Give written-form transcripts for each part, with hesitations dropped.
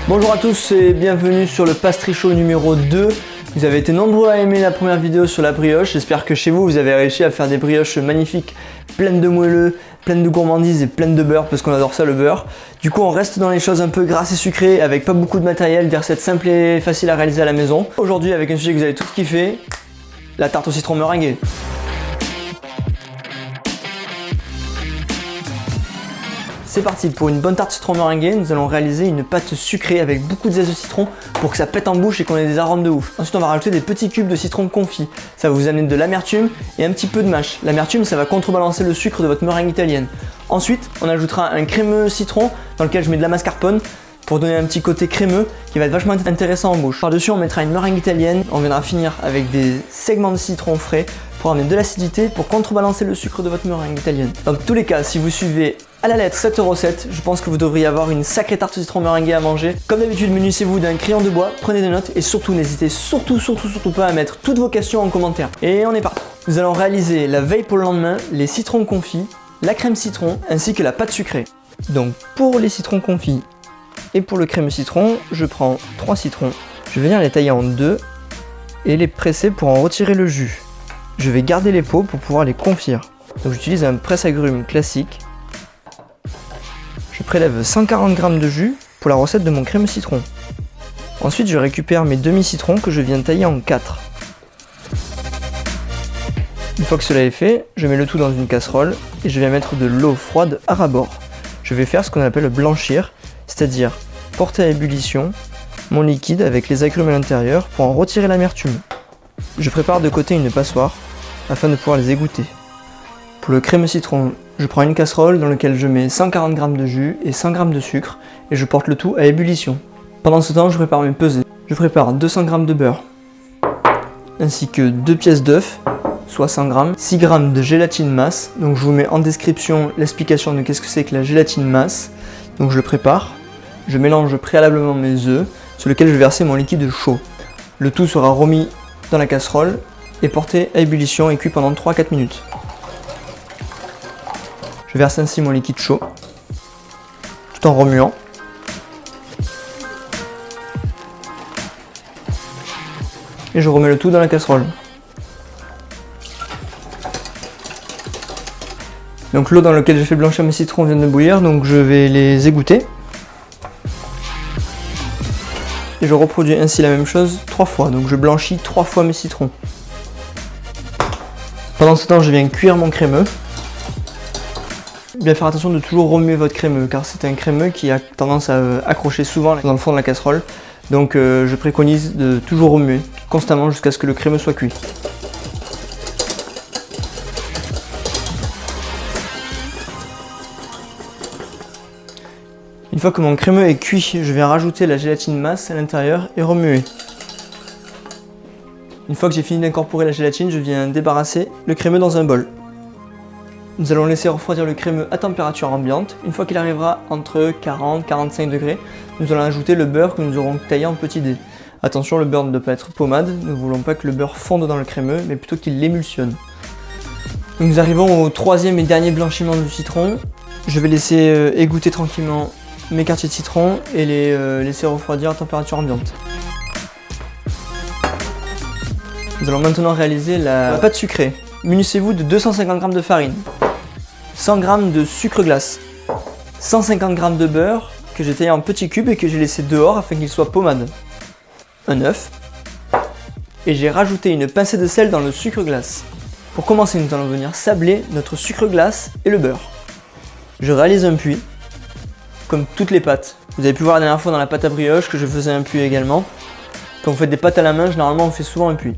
Bonjour à tous et bienvenue sur le Pastry Show numéro 2. Vous avez été nombreux à aimer la première vidéo sur la brioche. J'espère que chez vous, vous avez réussi à faire des brioches magnifiques, pleines de moelleux, pleines de gourmandise et pleines de beurre, parce qu'on adore ça le beurre. Du coup, on reste dans les choses un peu grasses et sucrées, avec pas beaucoup de matériel, des recettes simples et faciles à réaliser à la maison. Aujourd'hui, avec un sujet que vous allez tous kiffer, la tarte au citron meringuée. C'est parti, pour une bonne tarte citron meringuée, nous allons réaliser une pâte sucrée avec beaucoup de zeste de citron pour que ça pète en bouche et qu'on ait des arômes de ouf. Ensuite, on va rajouter des petits cubes de citron confit. Ça va vous amener de l'amertume et un petit peu de mâche. L'amertume, ça va contrebalancer le sucre de votre meringue italienne. Ensuite, on ajoutera un crémeux citron dans lequel je mets de la mascarpone pour donner un petit côté crémeux qui va être vachement intéressant en bouche. Par-dessus, on mettra une meringue italienne. On viendra finir avec des segments de citron frais pour amener de l'acidité pour contrebalancer le sucre de votre meringue italienne. Dans tous les cas, si vous suivez à la lettre cette recette, je pense que vous devriez avoir une sacrée tarte au citron meringuée à manger. Comme d'habitude, munissez-vous d'un crayon de bois, prenez des notes et surtout n'hésitez surtout pas à mettre toutes vos questions en commentaire. Et on est parti. Nous allons réaliser la veille pour le lendemain les citrons confits, la crème citron ainsi que la pâte sucrée. Donc pour les citrons confits et pour le crème citron, je prends 3 citrons. Je vais venir les tailler en deux et les presser pour en retirer le jus. Je vais garder les peaux pour pouvoir les confire. Donc j'utilise un presse-agrumes classique. Je prélève 140 g de jus pour la recette de mon crème citron. Ensuite, je récupère mes demi-citrons que je viens tailler en 4. Une fois que cela est fait, je mets le tout dans une casserole et je viens mettre de l'eau froide à ras-bord. Je vais faire ce qu'on appelle blanchir, c'est-à-dire porter à ébullition mon liquide avec les agrumes à l'intérieur pour en retirer l'amertume. Je prépare de côté une passoire afin de pouvoir les égoutter. Pour le crème citron, je prends une casserole dans laquelle je mets 140 g de jus et 100 g de sucre et je porte le tout à ébullition. Pendant ce temps, je prépare mes pesées. Je prépare 200 g de beurre, ainsi que 2 pièces d'œufs, soit 100 g, 6 g de gélatine masse. Donc je vous mets en description l'explication de qu'est-ce que c'est que la gélatine masse. Donc je le prépare, je mélange préalablement mes œufs sur lesquels je vais verser mon liquide chaud. Le tout sera remis dans la casserole et porté à ébullition et cuit pendant 3-4 minutes. Je verse ainsi mon liquide chaud, tout en remuant. Et je remets le tout dans la casserole. Donc l'eau dans laquelle j'ai fait blanchir mes citrons vient de bouillir, donc je vais les égoutter. Et je reproduis ainsi la même chose 3 fois, donc je blanchis 3 fois mes citrons. Pendant ce temps, je viens cuire mon crémeux. Bien faire attention de toujours remuer votre crémeux, car c'est un crémeux qui a tendance à accrocher souvent dans le fond de la casserole. Donc je préconise de toujours remuer constamment jusqu'à ce que le crémeux soit cuit. Une fois que mon crémeux est cuit, je viens rajouter la gélatine masse à l'intérieur et remuer. Une fois que j'ai fini d'incorporer la gélatine, je viens débarrasser le crémeux dans un bol. Nous allons laisser refroidir le crémeux à température ambiante. Une fois qu'il arrivera entre 40 et 45 degrés, nous allons ajouter le beurre que nous aurons taillé en petits dés. Attention, le beurre ne doit pas être pommade, nous ne voulons pas que le beurre fonde dans le crémeux, mais plutôt qu'il l'émulsionne. Nous arrivons au troisième et dernier blanchiment du citron. Je vais laisser égoutter tranquillement mes quartiers de citron et les laisser refroidir à température ambiante. Nous allons maintenant réaliser la pâte sucrée. Munissez-vous de 250 g de farine, 100 g de sucre glace, 150 g de beurre que j'ai taillé en petits cubes et que j'ai laissé dehors afin qu'il soit pommade, un œuf, et j'ai rajouté une pincée de sel dans le sucre glace. Pour commencer, nous allons venir sabler notre sucre glace et le beurre. Je réalise un puits, comme toutes les pâtes. Vous avez pu voir la dernière fois dans la pâte à brioche que je faisais un puits également. Quand vous faites des pâtes à la main, généralement on fait souvent un puits.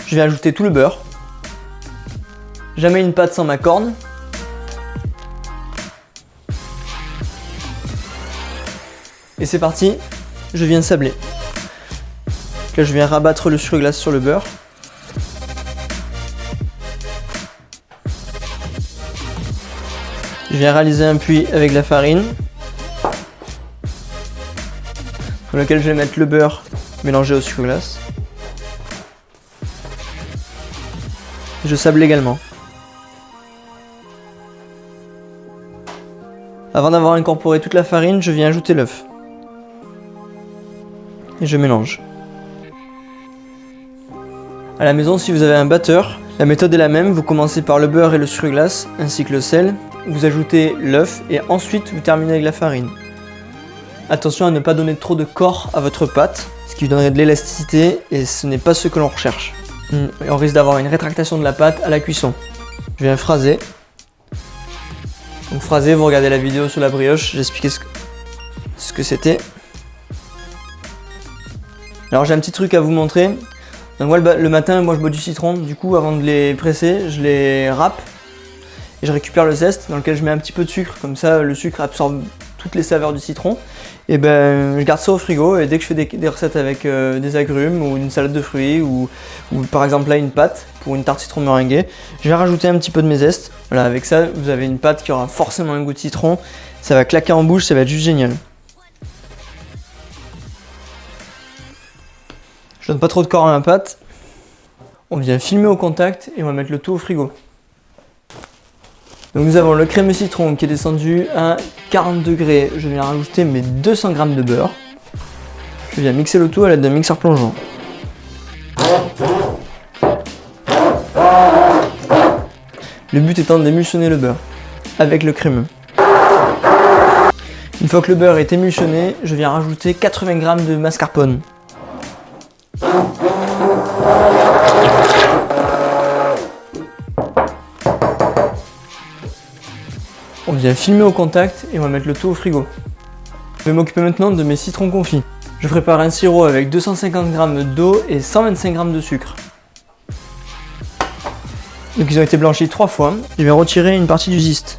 Je vais ajouter tout le beurre. Jamais une pâte sans ma corne. Et c'est parti, je viens sabler. Là je viens rabattre le sucre glace sur le beurre. Je viens réaliser un puits avec la farine, dans lequel je vais mettre le beurre mélangé au sucre glace. Je sable également. Avant d'avoir incorporé toute la farine, je viens ajouter l'œuf. et je mélange. À la maison, si vous avez un batteur, la méthode est la même. Vous commencez par le beurre et le sucre glace, ainsi que le sel. Vous ajoutez l'œuf et ensuite vous terminez avec la farine. Attention à ne pas donner trop de corps à votre pâte, ce qui donnerait de l'élasticité et ce n'est pas ce que l'on recherche. Et on risque d'avoir une rétractation de la pâte à la cuisson. Je viens phraser. Donc phraser, vous regardez la vidéo sur la brioche, j'ai expliqué ce que c'était. Alors j'ai un petit truc à vous montrer. Donc moi le matin, moi je bois du citron, du coup avant de les presser, je les râpe et je récupère le zeste dans lequel je mets un petit peu de sucre, comme ça le sucre absorbe toutes les saveurs du citron. Et ben je garde ça au frigo et dès que je fais des recettes avec des agrumes ou une salade de fruits ou par exemple là une pâte pour une tarte citron meringuée, je vais rajouter un petit peu de mes zestes. Voilà, avec ça vous avez une pâte qui aura forcément un goût de citron, ça va claquer en bouche, ça va être juste génial. Je donne pas trop de corps à ma pâte. On vient filmer au contact et on va mettre le tout au frigo. Donc nous avons le crémeux citron qui est descendu à 40 degrés. Je viens rajouter mes 200 g de beurre. Je viens mixer le tout à l'aide d'un mixeur plongeant. Le but étant d'émulsionner le beurre avec le crémeux. Une fois que le beurre est émulsionné, je viens rajouter 80 g de mascarpone. On vient filmer au contact et on va mettre le tout au frigo. Je vais m'occuper maintenant de mes citrons confits. Je prépare un sirop avec 250 g d'eau et 125 g de sucre. Donc ils ont été blanchis 3 fois. Je vais retirer une partie du zeste.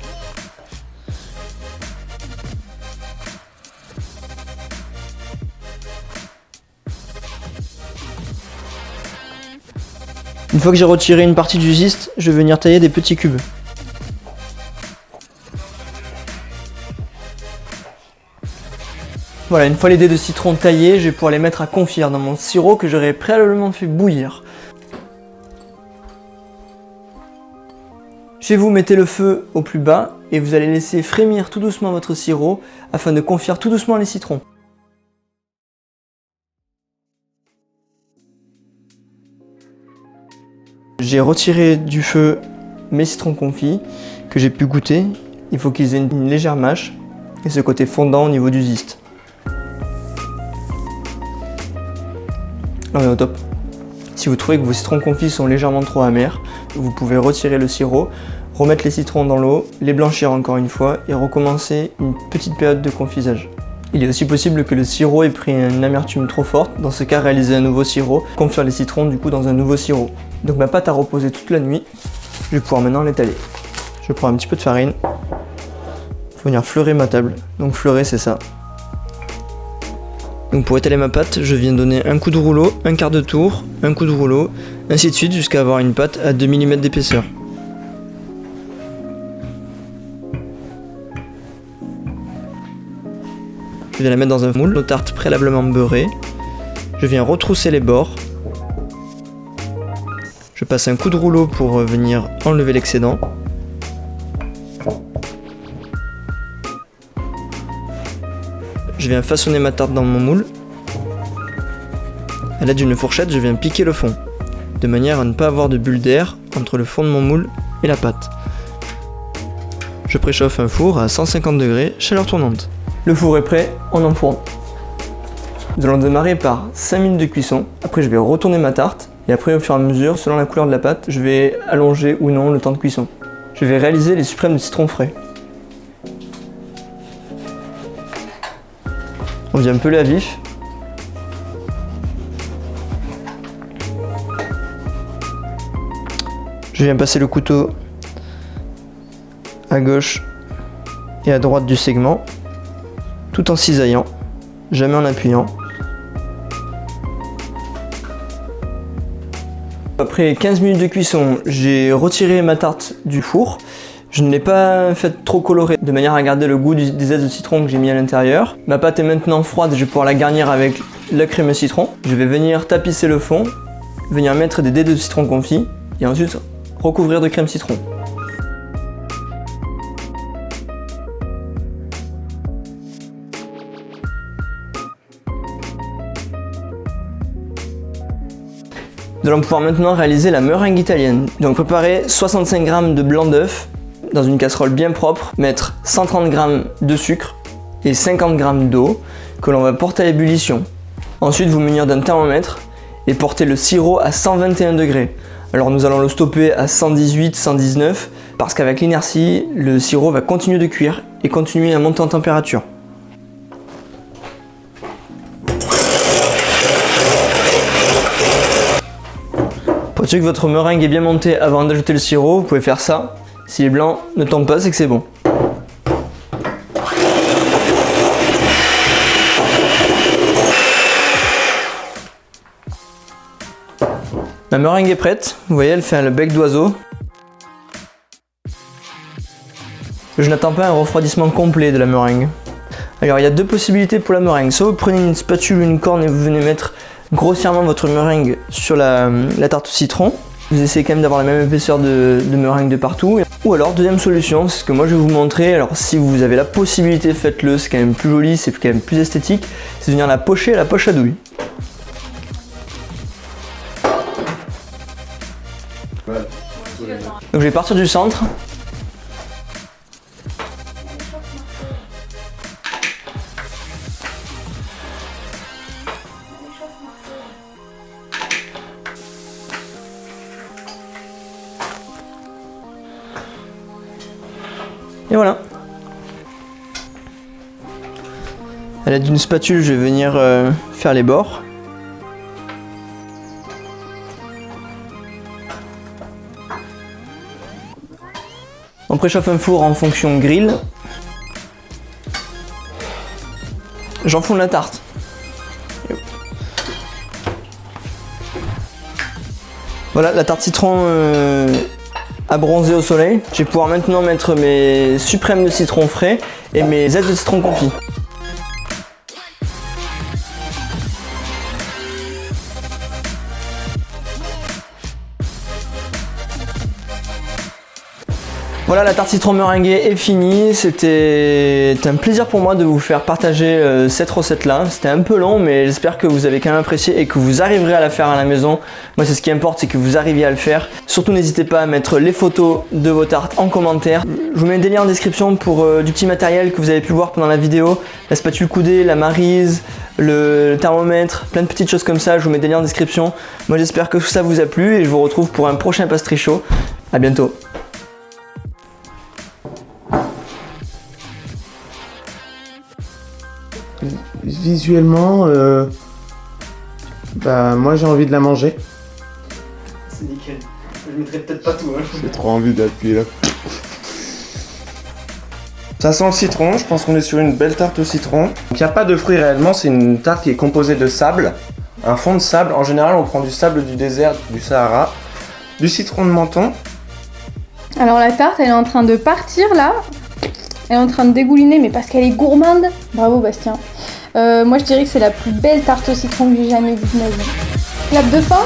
Une fois que j'ai retiré une partie du zeste, je vais venir tailler des petits cubes. Voilà, une fois les dés de citron taillés, je vais pouvoir les mettre à confire dans mon sirop que j'aurais préalablement fait bouillir. Chez vous, mettez le feu au plus bas et vous allez laisser frémir tout doucement votre sirop afin de confire tout doucement les citrons. J'ai retiré du feu mes citrons confits que j'ai pu goûter. Il faut qu'ils aient une légère mâche et ce côté fondant au niveau du zeste. Là on est au top. Si vous trouvez que vos citrons confits sont légèrement trop amers, vous pouvez retirer le sirop, remettre les citrons dans l'eau, les blanchir encore une fois et recommencer une petite période de confisage. Il est aussi possible que le sirop ait pris une amertume trop forte, dans ce cas réaliser un nouveau sirop, confire les citrons du coup dans un nouveau sirop. Donc ma pâte a reposé toute la nuit, je vais pouvoir maintenant l'étaler. Je prends un petit peu de farine, il faut venir fleurer ma table, donc fleurer c'est ça. Donc pour étaler ma pâte, je viens donner un coup de rouleau, un quart de tour, un coup de rouleau, ainsi de suite jusqu'à avoir une pâte à 2 mm d'épaisseur. Je viens la mettre dans un moule, nos tartes préalablement beurrées. Je viens retrousser les bords. Je passe un coup de rouleau pour venir enlever l'excédent. Je viens façonner ma tarte dans mon moule. À l'aide d'une fourchette, je viens piquer le fond, de manière à ne pas avoir de bulles d'air entre le fond de mon moule et la pâte. Je préchauffe un four à 150 degrés, chaleur tournante. Le four est prêt, on enfourne. Nous allons démarrer par 5 minutes de cuisson. Après, je vais retourner ma tarte. Et après, au fur et à mesure, selon la couleur de la pâte, je vais allonger ou non le temps de cuisson. Je vais réaliser les suprêmes de citron frais. On vient peler à vif. Je viens passer le couteau à gauche et à droite du segment, tout en cisaillant, jamais en appuyant. Après 15 minutes de cuisson, j'ai retiré ma tarte du four. Je ne l'ai pas faite trop colorée, de manière à garder le goût des zestes de citron que j'ai mis à l'intérieur. Ma pâte est maintenant froide, je vais pouvoir la garnir avec la crème citron. Je vais venir tapisser le fond, venir mettre des dés de citron confit et ensuite recouvrir de crème citron. Nous allons pouvoir maintenant réaliser la meringue italienne. Donc préparer 65 g de blanc d'œuf dans une casserole bien propre, mettre 130 g de sucre et 50 g d'eau que l'on va porter à ébullition. Ensuite vous munir d'un thermomètre et porter le sirop à 121 degrés. Alors nous allons le stopper à 118, 119 parce qu'avec l'inertie, le sirop va continuer de cuire et continuer à monter en température. Pour être sûr que votre meringue est bien montée avant d'ajouter le sirop, vous pouvez faire ça. Si les blancs ne tombent pas, c'est que c'est bon. La meringue est prête, vous voyez elle fait le bec d'oiseau. Je n'attends pas un refroidissement complet de la meringue. Alors il y a deux possibilités pour la meringue, soit vous prenez une spatule ou une corne et vous venez mettre grossièrement votre meringue sur la tarte au citron. Vous essayez quand même d'avoir la même épaisseur de meringue de partout. Ou alors deuxième solution, c'est ce que moi je vais vous montrer, alors si vous avez la possibilité faites-le, c'est quand même plus joli, c'est quand même plus esthétique, c'est de venir la pocher à la poche à douille. Donc je vais partir du centre. Et voilà. À l'aide d'une spatule, je vais venir faire les bords. On préchauffe un four en fonction grill. J'enfourne la tarte. Voilà, la tarte citron à bronzer au soleil. Je vais pouvoir maintenant mettre mes suprêmes de citron frais et mes ailes de citron confit. Voilà, la tarte citron meringuée est finie. C'était un plaisir pour moi de vous faire partager cette recette là. C'était un peu long mais j'espère que vous avez quand même apprécié et que vous arriverez à la faire à la maison. Moi c'est ce qui importe, c'est que vous arriviez à le faire. Surtout n'hésitez pas à mettre les photos de vos tartes en commentaire. Je vous mets des liens en description pour du petit matériel que vous avez pu voir pendant la vidéo. La spatule coudée, la maryse, le thermomètre, plein de petites choses comme ça. Je vous mets des liens en description. Moi j'espère que tout ça vous a plu et je vous retrouve pour un prochain pastry show. À bientôt. Visuellement, moi j'ai envie de la manger. C'est nickel. Je mettrai peut-être pas tout. Hein. J'ai trop envie d'appuyer là. Ça sent le citron, je pense qu'on est sur une belle tarte au citron. Il n'y a pas de fruits réellement, c'est une tarte qui est composée de sable. Un fond de sable, en général on prend du sable du désert, du Sahara. Du citron de Menton. Alors la tarte elle est en train de partir là. Elle est en train de dégouliner mais parce qu'elle est gourmande. Bravo Bastien. Moi je dirais que c'est la plus belle tarte au citron que j'ai jamais vue de ma vie. Clap de fin.